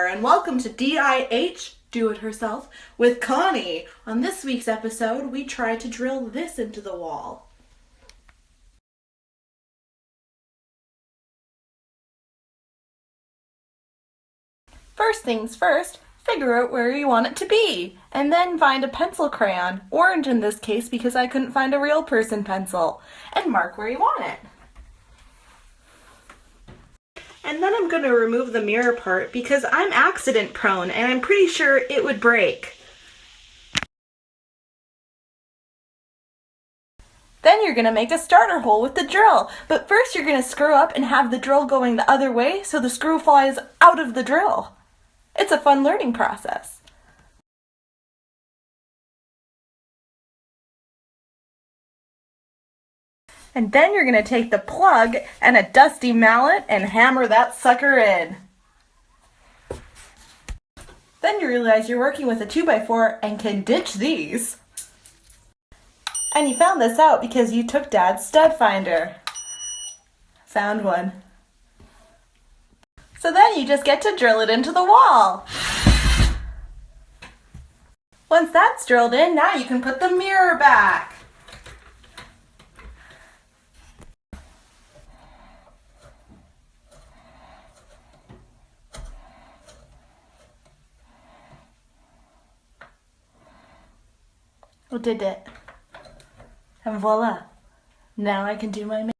and welcome to DIH, Do It Herself, with Connie. On this week's episode, we try to drill this into the wall. First things first, figure out where you want it to be, and then find a pencil crayon, orange in this case because I couldn't find a real person pencil, and mark where you want it. And then I'm going to remove the mirror part because I'm accident prone and I'm pretty sure it would break. Then you're going to make a starter hole with the drill, but first you're going to screw up and have the drill going the other way so the screw flies out of the drill. It's a fun learning process. And then you're going to take the plug and a dusty mallet and hammer that sucker in. Then you realize you're working with a 2x4 and can ditch these. And you found this out because you took Dad's stud finder. Found one. So then you just get to drill it into the wall. Once that's drilled in, now you can put the mirror back. Oh, did it. And voila. Now I can do my makeup.